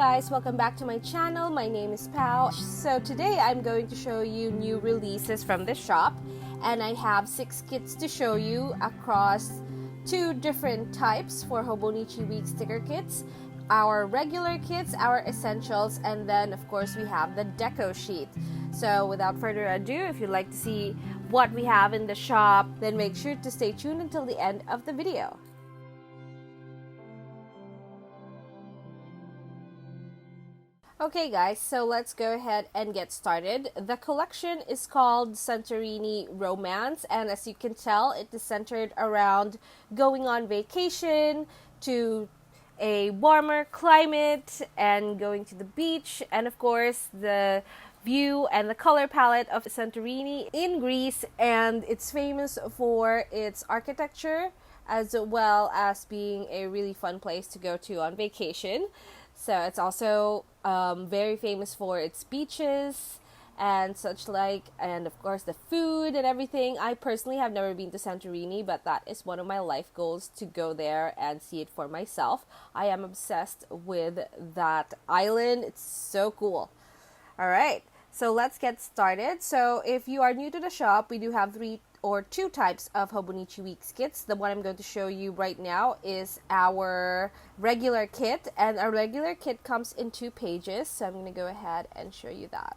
guys, welcome back to my channel. My name is Pao. So today I'm going to show you new releases from the shop, and I have 6 kits to show you across 2 different types for Hobonichi Week sticker kits. Our regular kits, our essentials, and then of course we have the Deco sheet. So without further ado, if you'd like to see what we have in the shop, then make sure to stay tuned until the end of the video. Okay guys, so let's go ahead and get started. The collection is called Santorini Romance, and as you can tell, it is centered around going on vacation to a warmer climate and going to the beach, and of course the view and the color palette of Santorini in Greece, and it's famous for its architecture as well as being a really fun place to go to on vacation. So it's also very famous for its beaches and such like, and of course the food and everything. I personally have never been to Santorini, but that is one of my life goals, to go there and see it for myself. I am obsessed with that island. It's so cool. Alright, so let's get started. So if you are new to the shop, we do have 2 types of Hobonichi Week kits. The one I'm going to show you right now is our regular kit, and our regular kit comes in 2 pages, so I'm going to go ahead and show you that.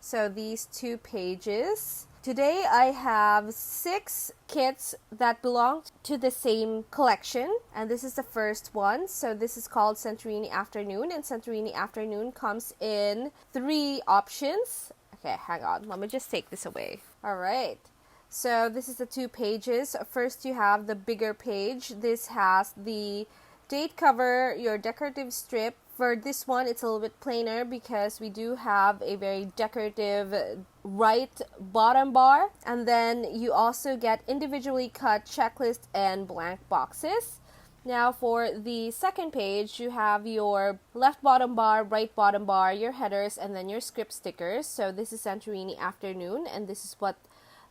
So these 2 pages. Today I have 6 kits that belong to the same collection, and this is the first one. So this is called Santorini Afternoon, and Santorini Afternoon comes in 3 options. Okay, hang on, let me just take this away. Alright. So this is the 2 pages. First you have the bigger page. This has the date cover, your decorative strip. For this one, it's a little bit plainer because we do have a very decorative right bottom bar. And then you also get individually cut checklist and blank boxes. Now for the second page, you have your left bottom bar, right bottom bar, your headers, and then your script stickers. So this is Santorini Afternoon, and this is what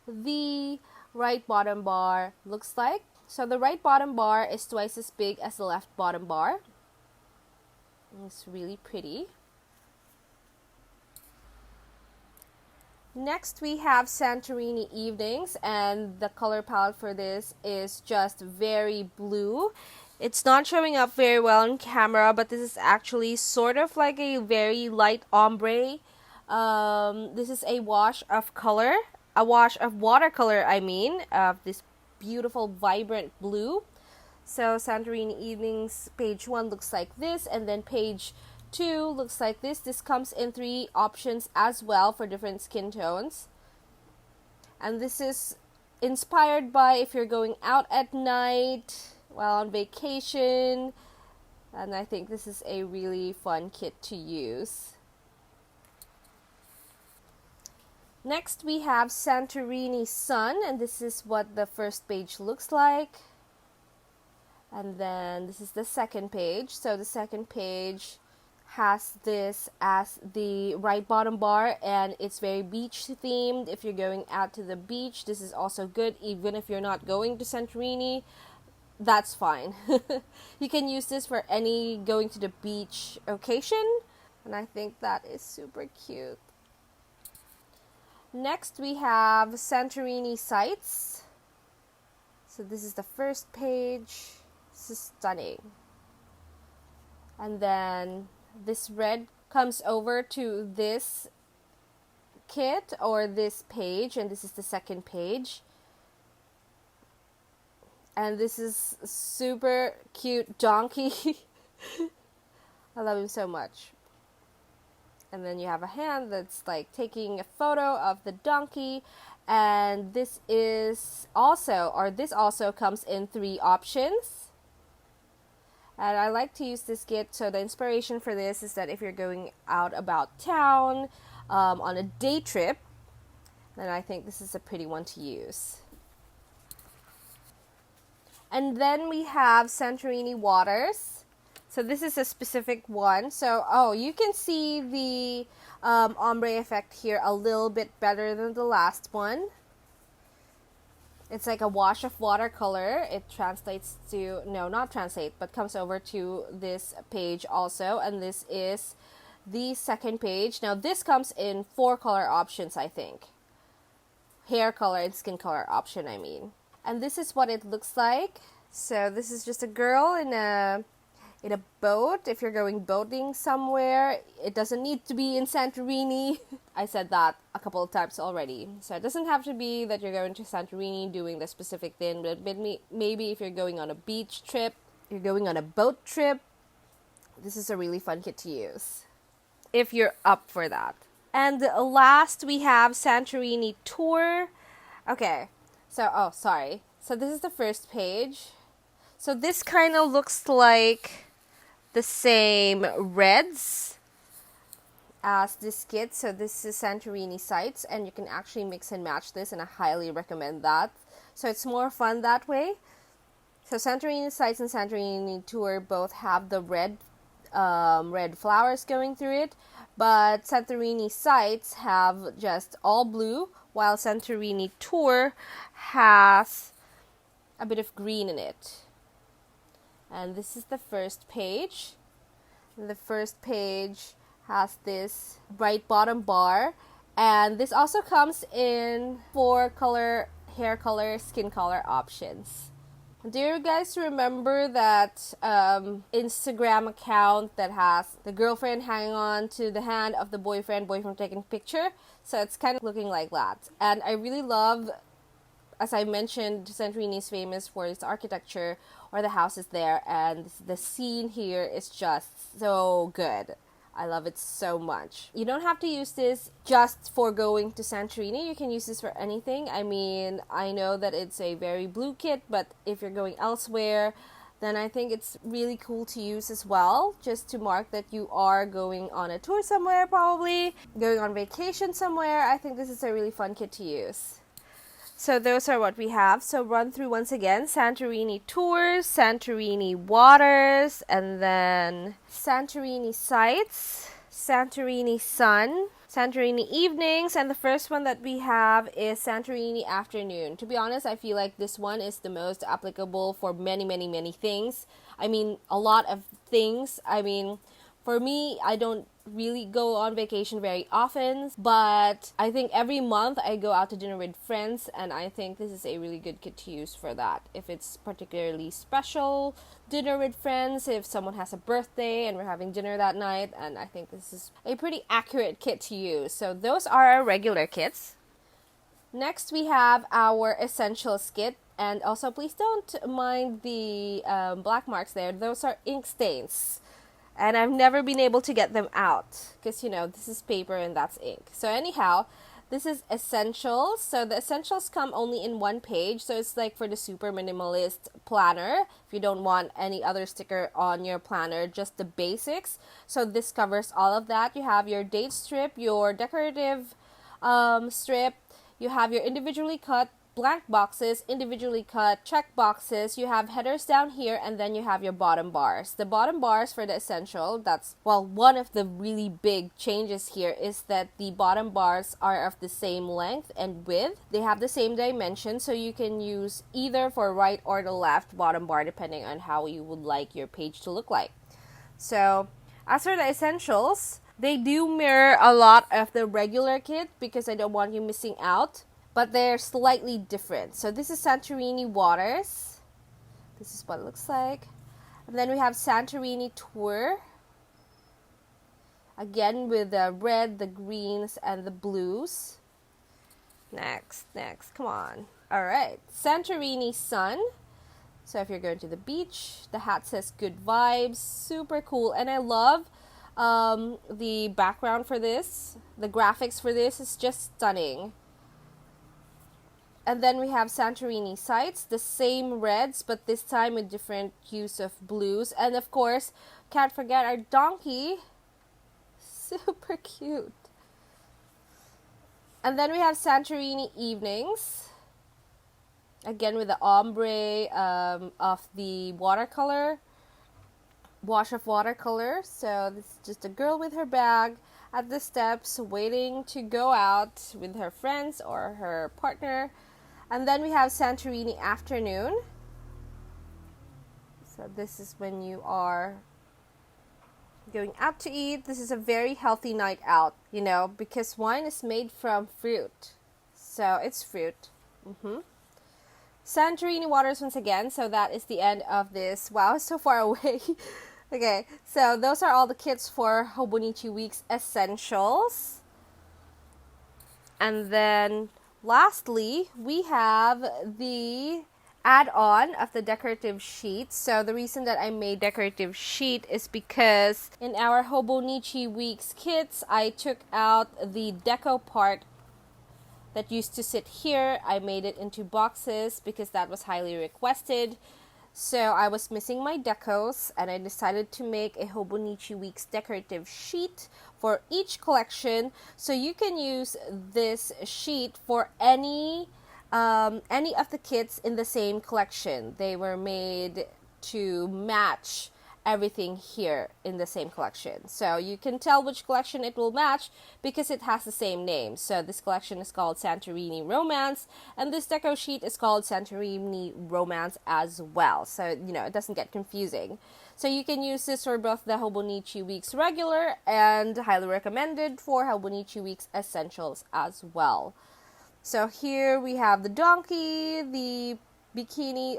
the right bottom bar looks like. So the right bottom bar is twice as big as the left bottom bar. It's really pretty. Next we have Santorini Evenings, and the color palette for this is just very blue. It's not showing up very well on camera, but this is actually sort of like a very light ombre. This is a wash of color. A wash of watercolor, of this beautiful vibrant blue. So Santorini Evenings page 1 looks like this, and then page 2 looks like this. This comes in 3 options as well for different skin tones. And this is inspired by if you're going out at night while on vacation, and I think this is a really fun kit to use. Next we have Santorini Sun, and this is what the first page looks like. And then this is the second page. So the second page has this as the right bottom bar, and it's very beach themed. If you're going out to the beach, this is also good. Even if you're not going to Santorini, that's fine. You can use this for any going to the beach occasion, and I think that is super cute. Next we have Santorini Sights. So this is the first page. This is stunning. And then this red comes over to this kit or this page, and this is the second page. And this is super cute donkey. I love him so much. And then you have a hand that's like taking a photo of the donkey, and this also comes in 3 options. And I like to use this kit, so the inspiration for this is that if you're going out about town on a day trip, then I think this is a pretty one to use. And then we have Santorini Waters. So this is a specific one. So, you can see the ombre effect here a little bit better than the last one. It's like a wash of watercolor. It translates to, no, not translate, but comes over to this page also. And this is the second page. Now this comes in 4 color options, I think. Hair color and skin color option, I mean. And this is what it looks like. So this is just a girl in a boat. If you're going boating somewhere, it doesn't need to be in Santorini. I said that a couple of times already. So it doesn't have to be that you're going to Santorini doing the specific thing, but maybe if you're going on a beach trip, you're going on a boat trip, this is a really fun kit to use if you're up for that. And last, we have Santorini Tour. Okay, so, sorry. So this is the first page. So this kind of looks like the same reds as this kit. So this is Santorini sites, and you can actually mix and match this, and I highly recommend that. So it's more fun that way. So Santorini sites and Santorini Tour both have the red flowers going through it, but Santorini sites have just all blue, while Santorini Tour has a bit of green in it. And this is the first page. The first page has this bright bottom bar, and this also comes in 4 color, hair color, skin color options. Do you guys remember that Instagram account that has the girlfriend hanging on to the hand of the boyfriend taking a picture? So it's kind of looking like that. And I really love, as I mentioned, Santorini is famous for its architecture, or the houses there, and the scene here is just so good. I love it so much. You don't have to use this just for going to Santorini. You can use this for anything. I mean, I know that it's a very blue kit, but if you're going elsewhere, then I think it's really cool to use as well, just to mark that you are going on a tour somewhere, probably going on vacation somewhere. I think this is a really fun kit to use. So those are what we have. So run through once again: Santorini Tours, Santorini Waters, and then Santorini Sites, Santorini Sun, Santorini Evenings, and the first one that we have is Santorini Afternoon. To be honest, I feel like this one is the most applicable for many things. I mean, a lot of things. I mean, for me, I don't really go on vacation very often, but I think every month I go out to dinner with friends, and I think this is a really good kit to use for that. If it's particularly special dinner with friends, if someone has a birthday and we're having dinner that night, and I think this is a pretty accurate kit to use. So those are our regular kits. Next, we have our Essentials kit, and also please don't mind the black marks there. Those are ink stains. And I've never been able to get them out because, you know, this is paper and that's ink. So anyhow, this is Essentials. So the Essentials come only in 1 page. So it's like for the super minimalist planner. If you don't want any other sticker on your planner, just the basics. So this covers all of that. You have your date strip, your decorative strip. You have your individually cut blank boxes, individually cut check boxes. You have headers down here, and then you have your bottom bars. The bottom bars for the Essential, that's, well, one of the really big changes here is that the bottom bars are of the same length and width. They have the same dimension, so you can use either for right or the left bottom bar depending on how you would like your page to look like. So as for the Essentials, they do mirror a lot of the regular kit because I don't want you missing out, but they're slightly different. So this is Santorini Waters. This is what it looks like. And then we have Santorini Tour. Again with the red, the greens, and the blues. Next, come on. Alright, Santorini Sun. So if you're going to the beach, the hat says good vibes. Super cool. And I love the background for this. The graphics for this is just stunning. And then we have Santorini Sites, the same reds, but this time with different use of blues. And of course, can't forget our donkey. Super cute. And then we have Santorini Evenings. Again with the ombre of the watercolor. Wash of watercolor. So this is just a girl with her bag at the steps waiting to go out with her friends or her partner. And then we have Santorini afternoon. So this is when you are going out to eat. This is a very healthy night out, you know, because wine is made from fruit. So it's fruit. Santorini waters once again. So that is the end of this. Wow, it's so far away. Okay, so those are all the kits for Hobonichi Week's Essentials. And then lastly, we have the add-on of the decorative sheet. So the reason that I made decorative sheet is because in our Hobonichi Week's kits, I took out the deco part that used to sit here. I made it into boxes because that was highly requested. So I was missing my decos, and I decided to make a Hobonichi Week's decorative sheet for each collection. So you can use this sheet for any of the kits in the same collection. They were made to match everything here in the same collection. So you can tell which collection it will match because it has the same name. So this collection is called Santorini Romance, and this deco sheet is called Santorini Romance as well. So, you know, it doesn't get confusing. So you can use this for both the Hobonichi Week's regular and highly recommended for Hobonichi Week's Essentials as well. So here we have the donkey, the bikini,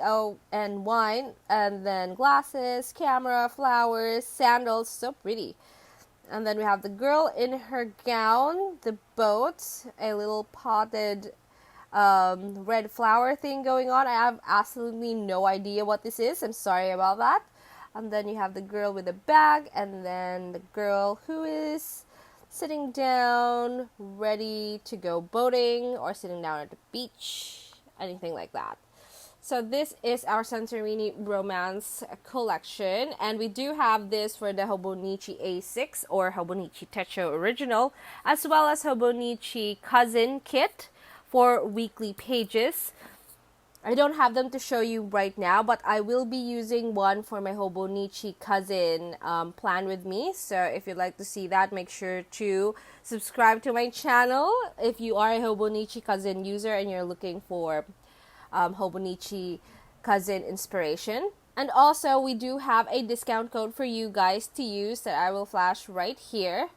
and wine, and then glasses, camera, flowers, sandals, so pretty. And then we have the girl in her gown, the boat, a little potted red flower thing going on. I have absolutely no idea what this is. I'm sorry about that. And then you have the girl with a bag, and then the girl who is sitting down, ready to go boating, or sitting down at the beach, anything like that. So this is our Santorini Romance collection, and we do have this for the Hobonichi A6 or Hobonichi Techo Original, as well as Hobonichi Cousin Kit for weekly pages. I don't have them to show you right now, but I will be using one for my Hobonichi Cousin plan with me. So if you'd like to see that, make sure to subscribe to my channel if you are a Hobonichi Cousin user and you're looking for Hobonichi Cousin inspiration. And also, we do have a discount code for you guys to use that I will flash right here.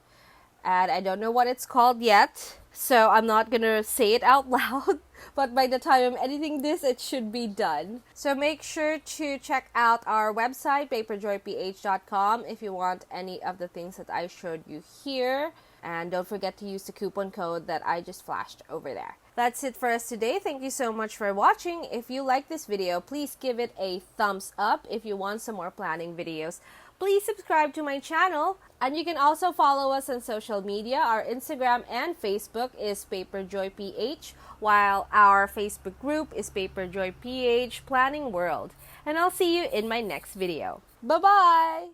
And I don't know what it's called yet, so I'm not gonna say it out loud. But by the time I'm editing this, it should be done. So make sure to check out our website, paperjoyph.com, if you want any of the things that I showed you here. And don't forget to use the coupon code that I just flashed over there. That's it for us today. Thank you so much for watching. If you like this video, please give it a thumbs up. If you want some more planning videos, please subscribe to my channel. And you can also follow us on social media. Our Instagram and Facebook is paperjoyph, while our Facebook group is paperjoyph Planning World. And I'll see you in my next video. Bye-bye!